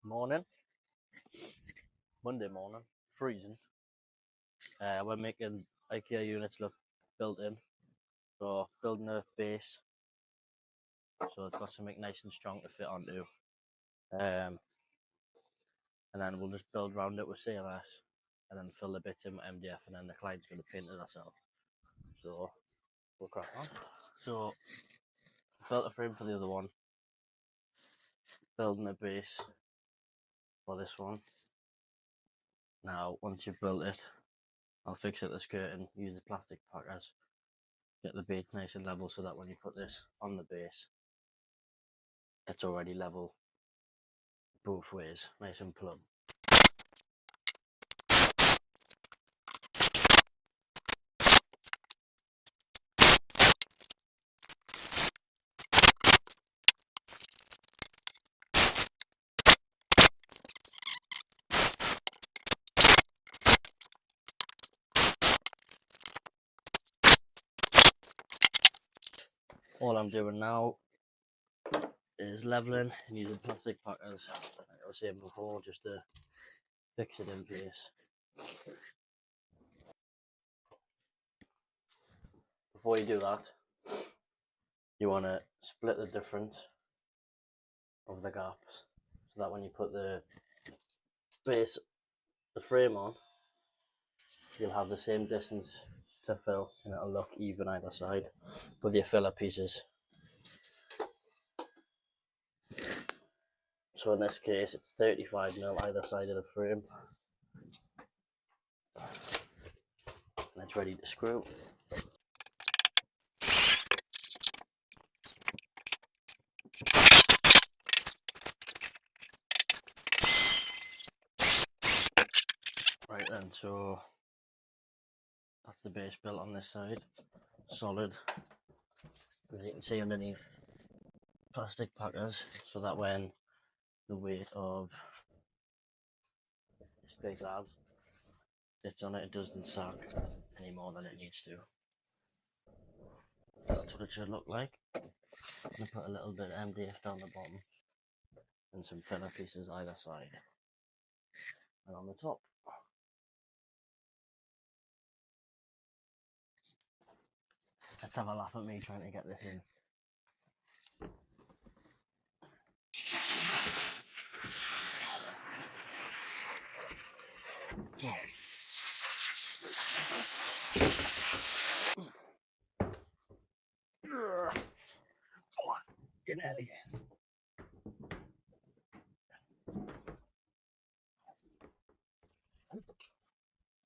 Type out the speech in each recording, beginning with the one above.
Morning, Monday morning, freezing. We're making Ikea units look built in. So building a base, so it's got something nice and strong to fit onto. And then we'll just build around it with CLS, and then fill the bits in with MDF, and then the client's going to paint it ourselves. So we'll crack on. So built a frame for the other one, building a base for this one. Now once you've built it, I'll fix it the skirting, use the plastic packers, get the base nice and level so that when you put this on the base, it's already level both ways, nice and plumb. All I'm doing now is leveling and using plastic packers, like I was saying before, just to fix it in place. Before you do that, you want to split the difference of the gaps so that when you put the base, the frame on, you'll have the same distance to fill and it'll look even either side with your filler pieces. So in this case it's 35mm either side of the frame, and it's ready to screw. Right then, so that's the base built on this side, solid, as you can see underneath, plastic packers, so that when the weight of this big lab sits on it, it doesn't sag any more than it needs to. That's what it should look like. I'm going to put a little bit of MDF down the bottom and some filler pieces either side and on the top. Let's have a laugh at me trying to get this in. Come on, get out of here.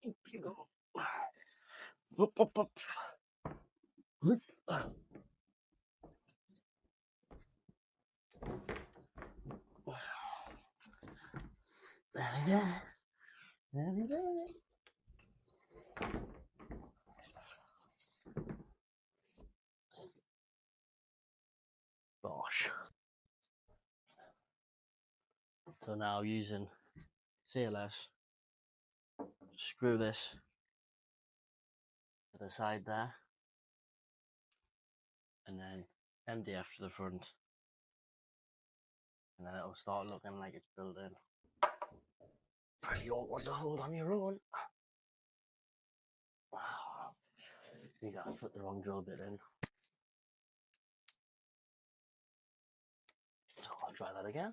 Up you go. Up. There we go. Gosh. So now using CLS, screw this to the side there, and then MDF to the front, and then it'll start looking like it's built in. Pretty awkward to hold on your own. You gotta put the wrong drill bit in. So I'll try that again.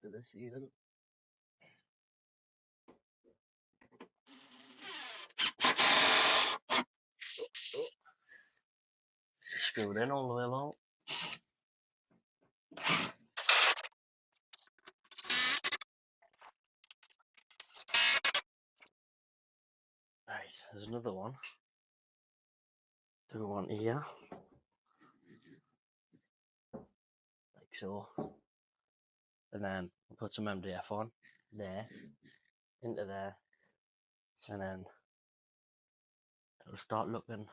Do this even. Screw it in all the way along. Right, there's another one. Do one here, like so, and then we'll put some MDF on there, into there, and then it'll start looking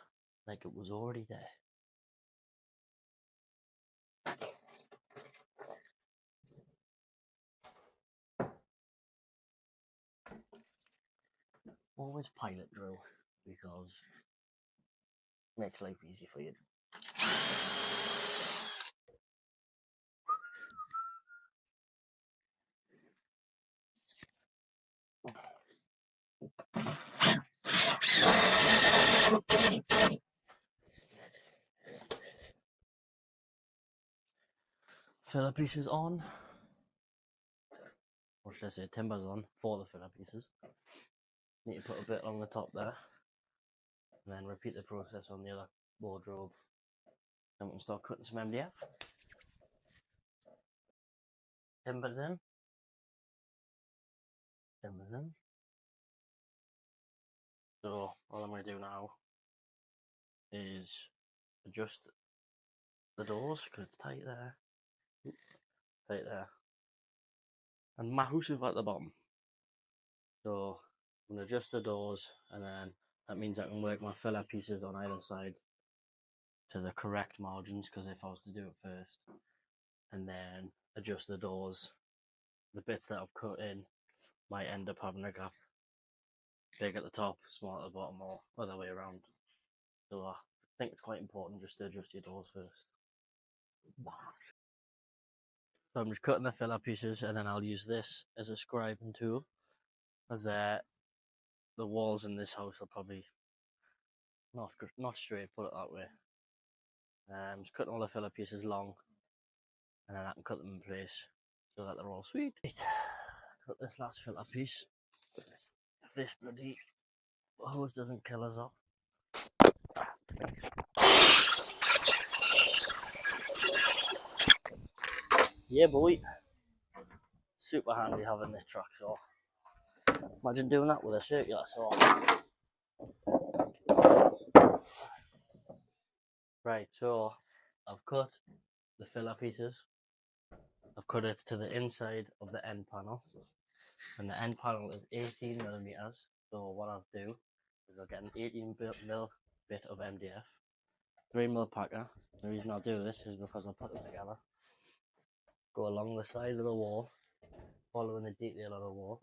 like it was already there. Always pilot drill, because it makes life easy for you. filler pieces on. Or should I say timbers on for the filler pieces. Need to put a bit on the top there. And then repeat the process on the other wardrobe. Then we can start cutting some MDF. Timbers in. Timbers in. So all I'm going to do now is adjust the doors because it's tight there. Tight there. And massive at the bottom. So I'm going to adjust the doors, and then that means I can work my filler pieces on either side to the correct margins, because if I was to do it first and then adjust the doors, the bits that I've cut in might end up having a gap. Big at the top, small at the bottom, or other way around. So I think it's quite important just to adjust your doors first. So I'm just cutting the filler pieces, and then I'll use this as a scribing tool, as the walls in this house are probably not straight, put it that way. I'm just cutting all the filler pieces long, and then I can cut them in place so that they're all sweet. Cut this last filler piece. If this bloody hose doesn't kill us off. Yeah, boy. Super handy having this track saw. Imagine doing that with a circular saw. Right, so I've cut the filler pieces. I've cut it to the inside of the end panel. And the end panel is 18 millimeters. So what I'll do is I'll get an 18 mil bit of MDF, 3 mil packer. The reason I'll do this is because I'll put them together. Go along the side of the wall, following the detail of the wall.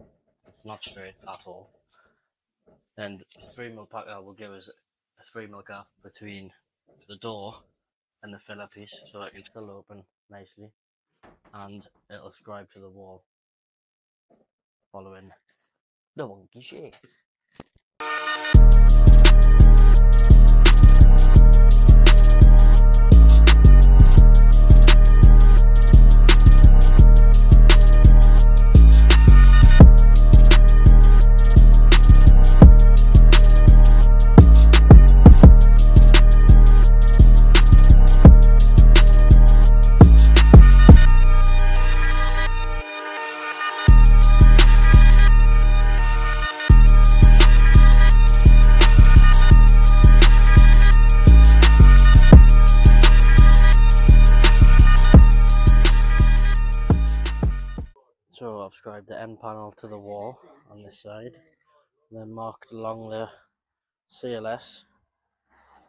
Not straight at all. Then 3 mil packer will give us a 3 mil gap between the door and the filler piece, so it can still open nicely, and it'll scribe to the wall following the wonky shape. So I've scribed the end panel to the wall on this side, and then marked along the CLS.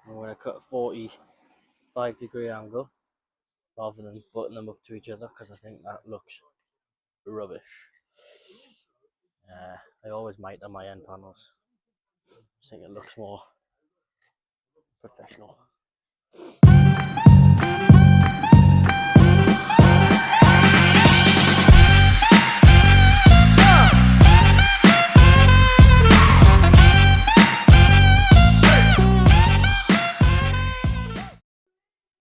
I'm going to cut a 45-degree angle rather than button them up to each other, because I think that looks rubbish. I always miter my end panels. I think it looks more professional.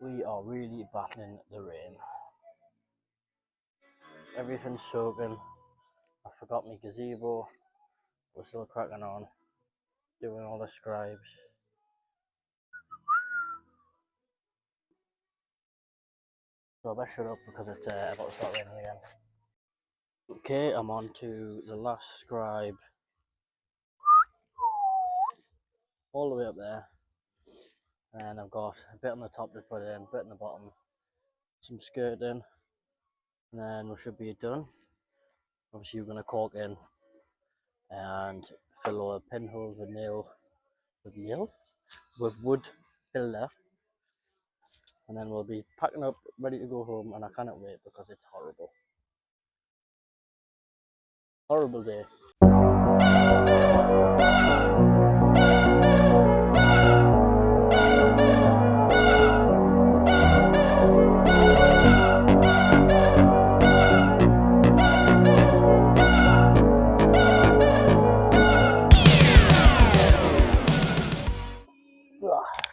We are really battling the rain. Everything's soaking. I forgot my gazebo. We're still cracking on, doing all the scribes. So I better shut up because it's about to start raining again. Okay, I'm on to the last scribe. All the way up there. And I've got a bit on the top to put in, a bit on the bottom, some skirting, and then we should be done. Obviously we're going to cork in and fill all the pinholes with wood filler, and then we'll be packing up, ready to go home, and I cannot wait because it's horrible. Horrible day.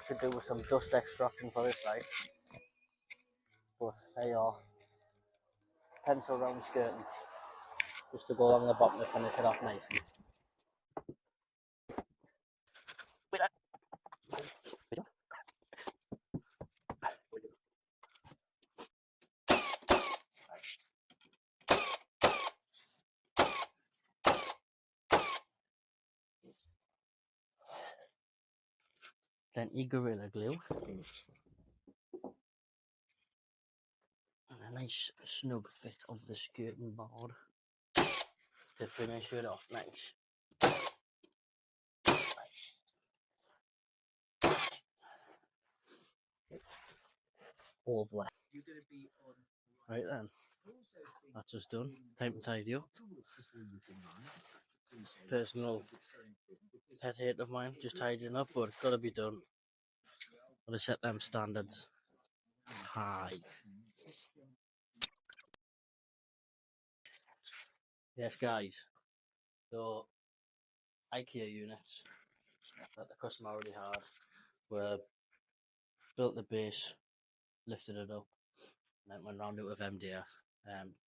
Could do with some dust extraction for this side, but there you are. pencil round skirting just to go along the bottom to finish it off nicely. Plenty Gorilla Glue. And a nice snug fit of the skirting board to finish it off nice. Lovely. Right then, that's us done. Time to tidy up. Personal pet hate of mine, just tidying up, but it's got to be done. Got to set them standards high. Yes, guys. So, Ikea units that the customer already had were built the base, lifted it up, and then went round it with MDF.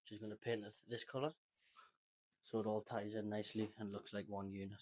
She's going to paint it this colour so it all ties in nicely and looks like one unit.